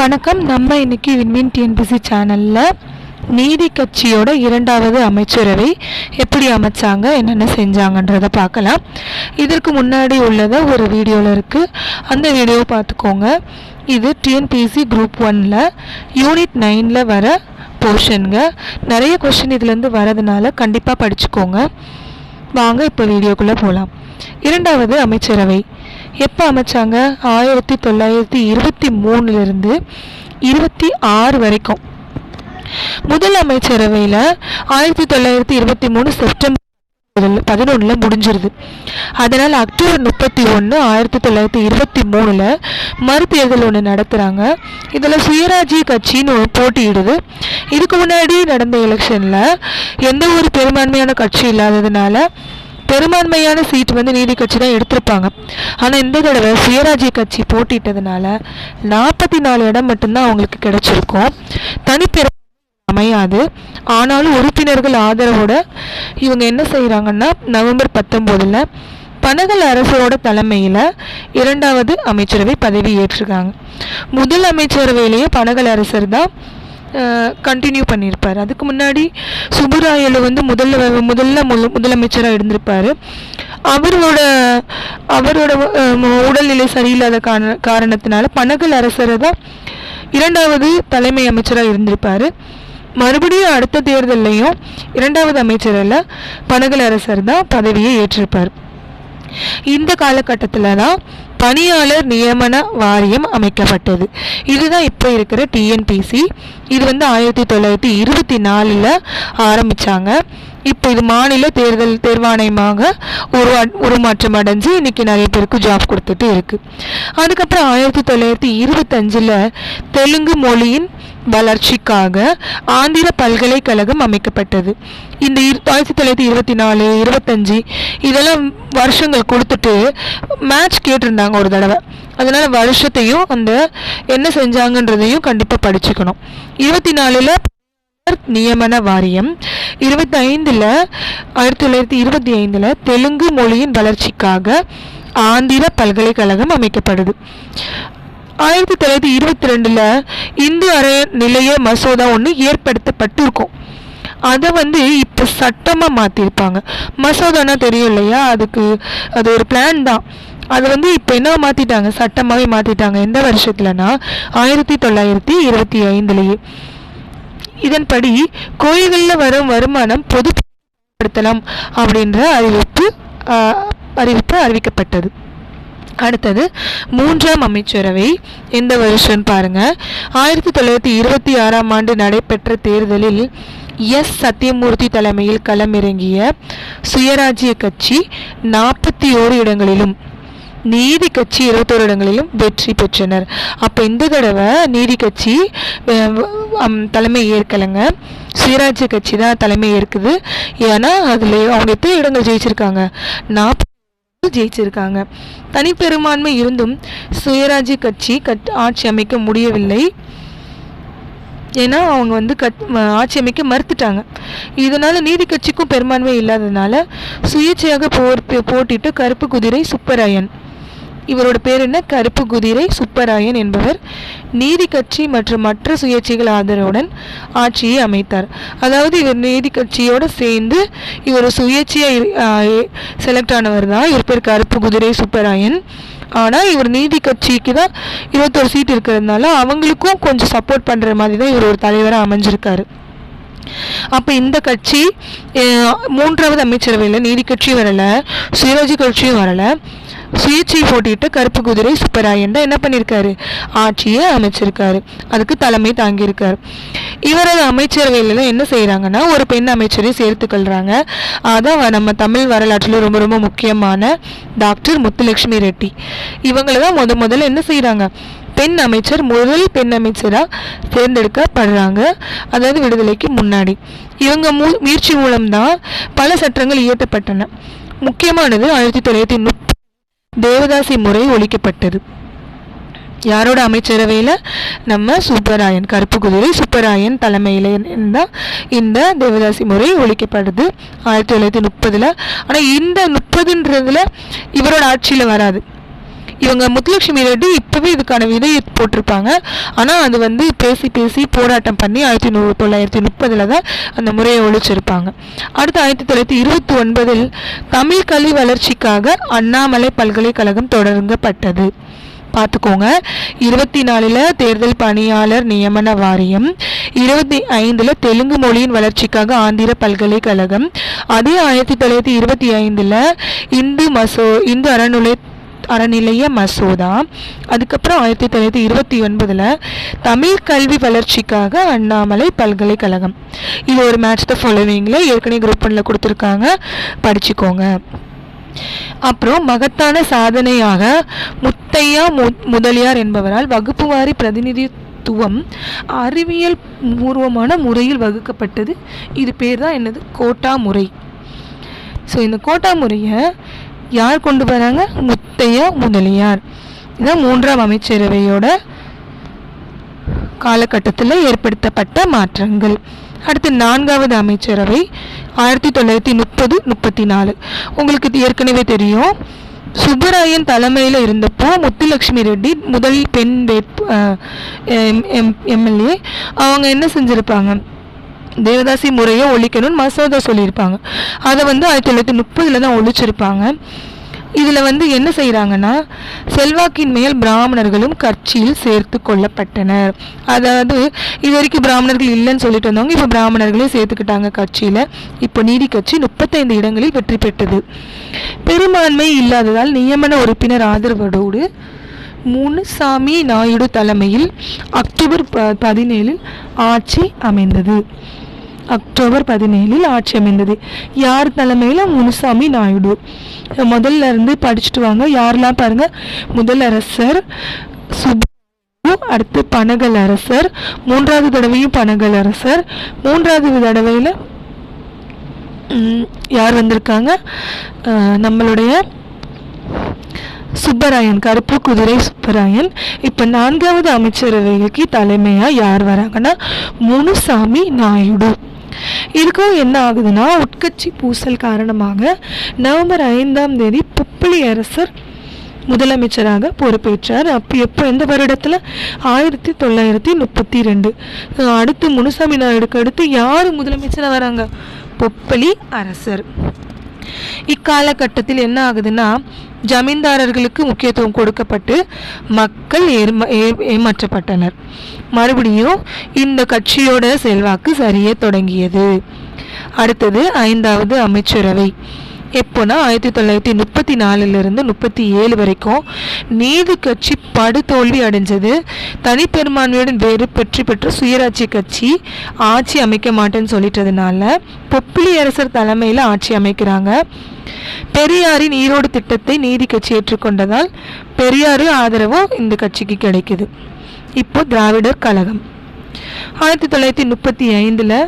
வணக்கம். நம்ம இன்னைக்கு விண்மீன் டிஎன்பிசி சேனலில் நீதி கட்சியோட இரண்டாவது அமைச்சரவை எப்படி அமைச்சாங்க, என்னென்ன செஞ்சாங்கன்றதை பார்க்கலாம். இதற்கு முன்னாடி உள்ளதை ஒரு வீடியோவில் இருக்குது, அந்த வீடியோவை பார்த்துக்கோங்க. இது டிஎன்பிசி குரூப் 1ல் யூனிட் 9ல் வர போர்ஷனுங்க. நிறைய கொஸ்டின் இதுலேருந்து வரதுனால கண்டிப்பாக படிச்சுக்கோங்க. வாங்க இப்போ வீடியோக்குள்ளே போகலாம். இரண்டாவது அமைச்சரவை எப்போ அமைச்சாங்க? 1923லிருந்து 26 வரைக்கும். முதல் அமைச்சரவையில் 1923 செப்டம்பர் 11 முடிஞ்சிருது. அதனால் அக்டோபர் 31 1923 மறுதேர்தல் ஒன்று நடத்துகிறாங்க. இதில் சுயராஜ்ய கட்சின்னு போட்டியிடுது. இதுக்கு முன்னாடி நடந்த எலெக்ஷனில் எந்த ஒரு பெரும்பான்மையான கட்சி இல்லாததுனால பெரும்பான்மையான சீட் நீதி கட்சி தான் எடுத்திருப்பாங்க. ஆனால் இந்த தடவை சுயராஜ்ய கட்சி போட்டிட்டதுனால 44 இடம் மட்டும்தான் அவங்களுக்கு கிடைச்சிருக்கும். தனிப்பெரும் அமையாது. ஆனாலும் உறுப்பினர்கள் ஆதரவோட இவங்க என்ன செய்கிறாங்கன்னா, நவம்பர் 19 பனகல் அரசரோட தலைமையில் இரண்டாவது அமைச்சரவை பதவி ஏற்றிருக்காங்க. முதல் அமைச்சரவையிலேயே பனகல் அரசர் தான் கண்டினியூ பண்ணியிருப்பார். அதுக்கு முன்னாடி சுப்புராயலு முதலமைச்சராக இருந்திருப்பார். அவரோட உடல்நிலை சரியில்லாத காரணத்தினால பனகல் அரசரை தான் இரண்டாவது தலைமை அமைச்சராக இருந்திருப்பார். மறுபடியும் அடுத்த தேர்தலையும் இரண்டாவது அமைச்சரில் பனகல் அரசர் தான் பதவியை ஏற்றிருப்பார். இந்த காலகட்டத்தில் தான் பணியாளர் நியமன வாரியம் அமைக்கப்பட்டது. இதுதான் இப்போ இருக்கிற டிஎன்பிசி. இது 1924 ஆரம்பித்தாங்க. இப்போ இது மாநில தேர்வாணையமாக உருமாற்றம் அடைஞ்சு இன்னைக்கு நிறைய பேருக்கு ஜாப் கொடுத்துட்டு இருக்கு. அதுக்கப்புறம் 1925 தெலுங்கு மொழியின் வளர்ச்சிக்காக ஆந்திர பல்கலைக்கழகம் அமைக்கப்பட்டது. இந்த 1924, 25 இதெல்லாம் வருஷங்கள் கொடுத்துட்டு மேட்ச் கேட்டிருந்தாங்க ஒரு தடவை. அதனால வருஷத்தையும் அந்த என்ன செஞ்சாங்கன்றதையும் கண்டிப்பாக படிச்சுக்கணும். 24 நியமன வாரியம், 1925 தெலுங்கு மொழியின் வளர்ச்சிக்காக ஆந்திர பல்கலைக்கழகம் அமைக்கப்படுது. 1922 இந்து அறநிலைய மசோதா ஒன்று ஏற்படுத்தப்பட்டிருக்கும். அதை இப்போ சட்டமாக மாற்றிருப்பாங்க. மசோதானா தெரியும் இல்லையா, அது ஒரு பிளான் தான். அதை இப்போ என்ன மாற்றிட்டாங்க, சட்டமாகவே மாற்றிட்டாங்க. எந்த வருஷத்துலனா 1925. இதன்படி கோயில்களில் வரும் வருமானம் பொதுப்படுத்தலாம் அப்படின்ற அறிவிப்பு அறிவிக்கப்பட்டது. அடுத்தது மூன்றாம் அமைச்சரவை எந்த வருஷம் பாருங்க. 1926ஆம் ஆண்டு நடைபெற்ற தேர்தலில் சத்தியமூர்த்தி தலைமையில் களமிறங்கிய சுயராஜ்ய கட்சி 41 இடங்களிலும் நீதி கட்சி 21 இடங்களிலும் வெற்றி பெற்றனர். அப்போ இந்த தடவை நீதி கட்சி தலைமை ஏற்கலைங்க, சுயராஜ்ய கட்சி தான் தலைமை ஏற்குது. ஏன்னா அதில் அவங்க எத்தனை இடங்கள் ஜெயிச்சிருக்காங்க? 40 ஜெயிச்சிருக்காங்க. தனிப்பெரும்பான்மை இருந்தும் சுயராஜ்ய கட்சி ஆட்சி அமைக்க முடியவில்லை. ஏன்னா அவங்க ஆட்சி அமைக்க மறுத்துட்டாங்க. இதனால நீதி கட்சிக்கும் பெரும்பான்மை இல்லாததுனால சுயேட்சையாக போட்டிட்டு கருப்பு குதிரை சுப்பராயன், இவரோட பேர் என்ன, கருப்பு குதிரை சுப்பராயன் என்பவர் நீதி கட்சி மற்றும் மற்ற சுயேட்சைகள் ஆதரவுடன் ஆட்சியை அமைத்தார். அதாவது இவர் நீதி கட்சியோடு சேர்ந்து இவர் சுயேட்சையாக செலக்ட் ஆனவர் தான். இவர் பேர் கருப்பு குதிரை சுப்பராயன். ஆனால் இவர் நீதி கட்சிக்கு தான் 21 சீட் இருக்கிறதுனால அவங்களுக்கும் கொஞ்சம் சப்போர்ட் பண்ணுற மாதிரி தான் இவர் ஒரு தலைவராக அமைஞ்சிருக்காரு. அப்போ இந்த கட்சி மூன்றாவது அமைச்சரவையில் நீதி கட்சியும் வரலை, சுயராஜ்ய கட்சியும் வரலை. சுயேட்சை போட்டிட்டு கருப்பு குதிரை சுப்பராயன் தான் என்ன பண்ணியிருக்காரு, ஆட்சியை அமைச்சிருக்காரு, அதுக்கு தலைமை தாங்கியிருக்காரு. இவரது அமைச்சரவையில் என்ன செய்கிறாங்கன்னா ஒரு பெண் அமைச்சரை சேர்த்துக்கொள்கிறாங்க. அதான் நம்ம தமிழ் வரலாற்றில் ரொம்ப ரொம்ப முக்கியமான டாக்டர் முத்துலட்சுமி ரெட்டி. இவங்களை தான் முதல்ல என்ன செய்கிறாங்க, முதல் பெண் அமைச்சராக தேர்ந்தெடுக்கப்படுறாங்க. அதாவது விடுதலைக்கு முன்னாடி இவங்க முயற்சி மூலம்தான் பல சட்டங்கள் இயற்றப்பட்டன. முக்கியமானது 1930 தேவதாசி முறை ஒழிக்கப்பட்டது. யாரோட அமைச்சரவையில்? நம்ம சுப்பராயன், கருப்பு குதிரை சுப்பராயன் தலைமையில் தான் இந்த தேவதாசி முறை ஒழிக்கப்படுது 1930. ஆனால் இந்த 30ன்றதுல இவரோட ஆட்சியில் வராது. இவங்க முத்துலட்சுமி ரெட்டி இப்போவே இதுக்கான விதையை போட்டிருப்பாங்க. ஆனால் அது வந்து பேசி பேசி போராட்டம் பண்ணி 1930 தான் அந்த முறையை ஒழிச்சிருப்பாங்க. அடுத்து 1929 தமிழ் கல்வி வளர்ச்சிக்காக அண்ணாமலை பல்கலைக்கழகம் தொடங்கப்பட்டது. பார்த்துக்கோங்க. 24 தேர்தல் பணியாளர் நியமன வாரியம், 25 தெலுங்கு மொழியின் வளர்ச்சிக்காக ஆந்திர பல்கலைக்கழகம், அதே 1925 இந்து அறநிலைய மசோதா, அதுக்கப்புறம் 1929 தமிழ் கல்வி வளர்ச்சிக்காக அண்ணாமலை பல்கலைக்கழகம். இது ஒரு மேட்ச் த ஃபாலோவிங்ல ஏற்கனவே குரூப் 1ல கொடுத்துருக்காங்க, படிச்சுக்கோங்க. அப்புறம் மகத்தான சாதனையாக முத்தையா முதலியார் என்பவரால் வகுப்பு வாரி பிரதிநிதித்துவம் அறிவியல் பூர்வமான முறையில் வகுக்கப்பட்டது. இது பேர் தான் என்னது? கோட்டா முறை. ஸோ இந்த கோட்டா முறையை யார் கொண்டு வராங்க? முத்தையா முதலியார். இதான் 3ஆம் அமைச்சரவையோட காலகட்டத்தில் ஏற்படுத்தப்பட்ட மாற்றங்கள். அடுத்து 4வது அமைச்சரவை 1930-34. உங்களுக்கு ஏற்கனவே தெரியும், சுப்பராயன் தலைமையில் இருந்தப்போ முத்துலட்சுமி ரெட்டி முதல் பெண் எம்எல்ஏ. அவங்க என்ன செஞ்சுருப்பாங்க? தேவதாசி முறையை ஒழிக்கணும்னு மசோதா சொல்லியிருப்பாங்க. அதை வந்து 1930 தான் ஒழிச்சிருப்பாங்க. இதில் வந்து என்ன செய்கிறாங்கன்னா, செல்வாக்கின் மேல் பிராமணர்களும் கட்சியில் சேர்த்து கொள்ளப்பட்டனர். அதாவது இது வரைக்கும் பிராமணர்கள் இல்லைன்னு சொல்லிட்டு வந்தவங்க இப்போ பிராமணர்களே சேர்த்துக்கிட்டாங்க கட்சியில். இப்போ நீதி கட்சி 35 இடங்களில் வெற்றி பெற்றது. பெரும்பான்மை இல்லாததால் நியமன உறுப்பினர் ஆதரவோடு முனுசாமி நாயுடு தலைமையில் அக்டோபர் 17 ஆட்சி அமைந்தது. யார் தலைமையில்? முனுசாமி நாயுடு. முதல்ல இருந்து படிச்சுட்டு வாங்க. யாரெல்லாம் பாருங்க: முதலரசர் சுப்பு, அடுத்து பனகல் அரசர், 3வது தடவையும் பனகல் அரசர், 3வது தடவையில் யார் வந்திருக்காங்க? நம்மளுடைய சுப்பராயன், கருப்பு குதிரை சுப்பராயன். இப்போ 4வது அமைச்சரவைக்கு தலைமையா யார் வராங்கன்னா முனுசாமி நாயுடு. இதுக்கும் என்ன ஆகுதுன்னா, உட்கட்சி பூசல் காரணமாக நவம்பர் 5ஆம் தேதி பொப்பிலி அரசர் முதலமைச்சராக பொறுப்பேற்றார். அப்போ எப்போ, எந்த வருடத்தில்? 1932. அடுத்து முனுசாமி நாயுடுக்கு அடுத்து யார் முதலமைச்சராக வராங்க? பொப்பிலி அரசர். இக்காலகட்டத்தில் என்ன ஆகுதுன்னா, ஜமீன்தாரர்களுக்கு முக்கியத்துவம் கொடுக்கப்பட்டு மக்கள் ஏமாற்றப்பட்டனர். மறுபடியும் இந்த கட்சியோட செல்வாக்கு சரிய தொடங்கியது. அடுத்தது 5வது அமைச்சரவை. எப்போனா 1934 37 வரைக்கும் நீதி கட்சி படுதோல்வி அடைஞ்சது. தனிப்பெரும்பான்மையுடன் வேறு பெற்ற சுயராட்சி கட்சி ஆட்சி அமைக்க மாட்டேன்னு சொல்லிட்டதுனால பொப்பிலி அரசர் தலைமையில் ஆட்சி அமைக்கிறாங்க. பெரியாரின் ஈரோடு திட்டத்தை நீதி கட்சி ஏற்றுக்கொண்டதால் பெரியாரு ஆதரவும் இந்த கட்சிக்கு கிடைக்குது. இப்போ திராவிடர் கழகம். 1935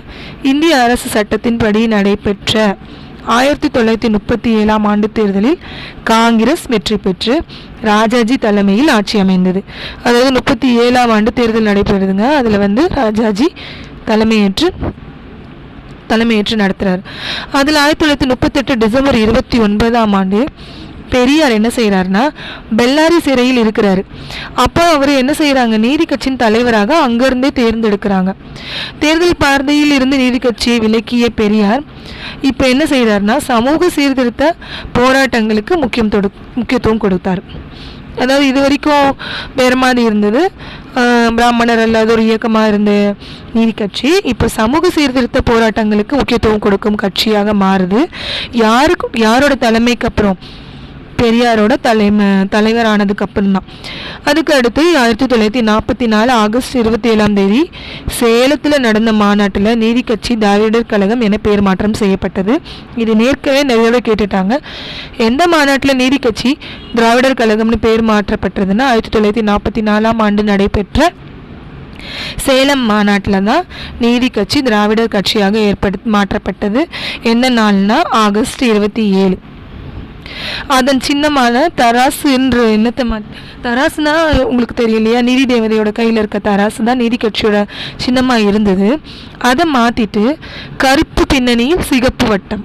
இந்திய அரசு சட்டத்தின்படி நடைபெற்ற 1937ஆம் ஆண்டு தேர்தலில் காங்கிரஸ் வெற்றி பெற்று ராஜாஜி தலைமையில் ஆட்சி அமைந்தது. அதாவது 37ஆம் ஆண்டு தேர்தல் நடைபெறுதுங்க. அதில் வந்து ராஜாஜி தலைமையேற்று நடத்துகிறார். அதில் 1938 டிசம்பர் 29ஆம் ஆண்டு பெரியார் என்ன செய்கிறாருன்னா, பெல்லாரி சிறையில் இருக்கிறாரு. அப்போ அவர் என்ன செய்கிறாங்க? நீதி கட்சியின் தலைவராக அங்கிருந்தே தேர்ந்தெடுக்கிறாங்க. தேர்தல் பார்வையில் இருந்து நீதி கட்சியை விலக்கிய பெரியார் இப்போ என்ன செய்கிறாருன்னா, சமூக சீர்திருத்த போராட்டங்களுக்கு முக்கியத்துவம் கொடுத்தார். அதாவது இது வரைக்கும் வேறு மாதிரி இருந்தது, பிராமணர் அல்லாத ஒரு இயக்கமாக இருந்த நீதி கட்சி இப்போ சமூக சீர்திருத்த போராட்டங்களுக்கு முக்கியத்துவம் கொடுக்கும் கட்சியாக மாறுது. யாரோட தலைமைக்கு அப்புறம்? பெரியாரோட தலைவரானதுக்கு அப்புறம் தான். அதுக்கு அடுத்து 1944 ஆகஸ்ட் 27ஆம் தேதி சேலத்தில் நடந்த மாநாட்டில் நீதி கட்சி திராவிடர் கழகம் என பெயர் மாற்றம் செய்யப்பட்டது. இது நேர்க்கவே நிறைய கேட்டுட்டாங்க. எந்த மாநாட்டில் நீதி கட்சி திராவிடர் கழகம்னு பெயர் மாற்றப்பட்டதுன்னா 1944ஆம் ஆண்டு நடைபெற்ற சேலம் மாநாட்டில் தான் நீதி கட்சி திராவிடர் கட்சியாக மாற்றப்பட்டது. எந்த நாள்னா ஆகஸ்ட் 27. அதன் சின்னமான தராசு என்று தராசுனா உங்களுக்கு தெரியலையா? நீதி தேவதையோட கையில் இருக்க தராசு தான் நீதி கட்சியோட சின்னமாக இருந்தது. அதை மாற்றிட்டு கருப்பு பின்னணியில் சிகப்பு வட்டம்,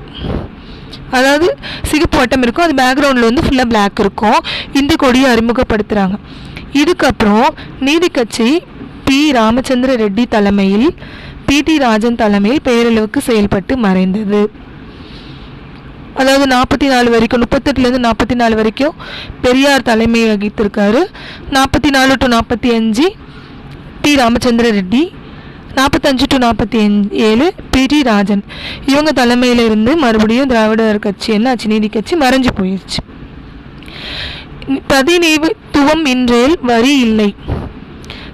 அதாவது சிகப்பு வட்டம் இருக்கும், அது பேக்ரவுண்டில் வந்து ஃபுல்லாக பிளாக் இருக்கும். இந்த கொடியை அறிமுகப்படுத்துகிறாங்க. இதுக்கப்புறம் நீதி கட்சி பி ராமச்சந்திர ரெட்டி தலைமையில் பிடி ராஜன் தலைமையில் பெயரளவுக்கு செயல்பட்டு மறைந்தது. அதாவது 44 வரைக்கும், 38லேருந்து 44 வரைக்கும் பெரியார் தலைமை வகித்திருக்காரு. 44 to 45 T Ramachandra Reddy, 45 to 47 பிடி ராஜன். இவங்க தலைமையில இருந்து மறுபடியும் திராவிடர் கட்சி என்னாச்சு, நீதி கட்சி மறைஞ்சு போயிடுச்சு. பிரதிநிதித்துவம் இன்றேல் வரி இல்லை,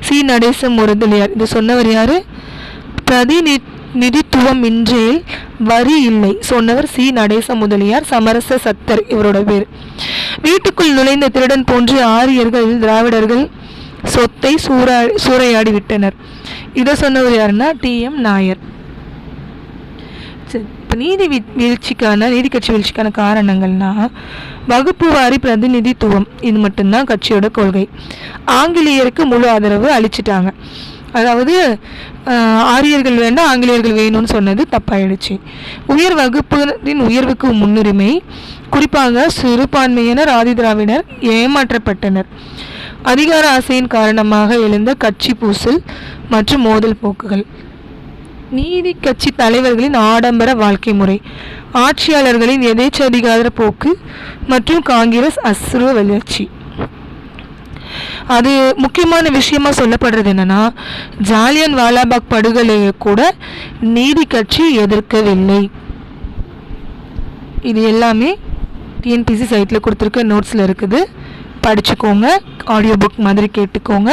சி நடேச முதலியார். இது சொன்னவர் யாரு? பிரதிநிதித்துவம் இன்றேல் வரி இல்லை சொன்னவர் சி நடேச முதலியார். சமரச சத்தர் இவரோட பேர். வீட்டுக்குள் நுழைந்த திருடன் போன்று ஆரியர்கள் திராவிடர்கள் சொத்தை சூறையாடி விட்டனர். இதை சொன்னவர் யாருன்னா டி.எம். நாயர். இப்போ நீதி கட்சி வீழ்ச்சிக்கான காரணங்கள்னா வகுப்பு வாரி பிரதிநிதித்துவம், இது மட்டும்தான் கட்சியோட கொள்கை. ஆங்கிலேயருக்கு முழு ஆதரவு அளிச்சிட்டாங்க. அதாவது ஆரியர்கள் வேண்டாம், ஆங்கிலேயர்கள் வேணும்னு சொன்னது தப்பாயிடுச்சு. உயர் வகுப்பின் உயர்வுக்கு முன்னுரிமை, குறிப்பாக சிறுபான்மையினர் ஆதி திராவிடர் ஏமாற்றப்பட்டனர். அதிகார ஆசையின் காரணமாக எழுந்த கட்சி பூசல் மற்றும் மோதல் போக்குகள். நீதி கட்சி தலைவர்களின் ஆடம்பர வாழ்க்கை முறை, ஆட்சியாளர்களின் எதேச்சதிகார போக்கு மற்றும் காங்கிரஸ் அசுர வளர்ச்சி. அது முக்கியமான விஷயமா சொல்லப்படுறது என்னன்னா, ஜாலியன் வாலாபாக் படுகொலையை கூட நீதி கட்சி எதிர்க்கவில்லை. இது எல்லாமே டிஎன்பிசி சைட்டில் கொடுத்துருக்க நோட்ஸில் இருக்குது, படிச்சுக்கோங்க. ஆடியோ புக் மாதிரி கேட்டுக்கோங்க.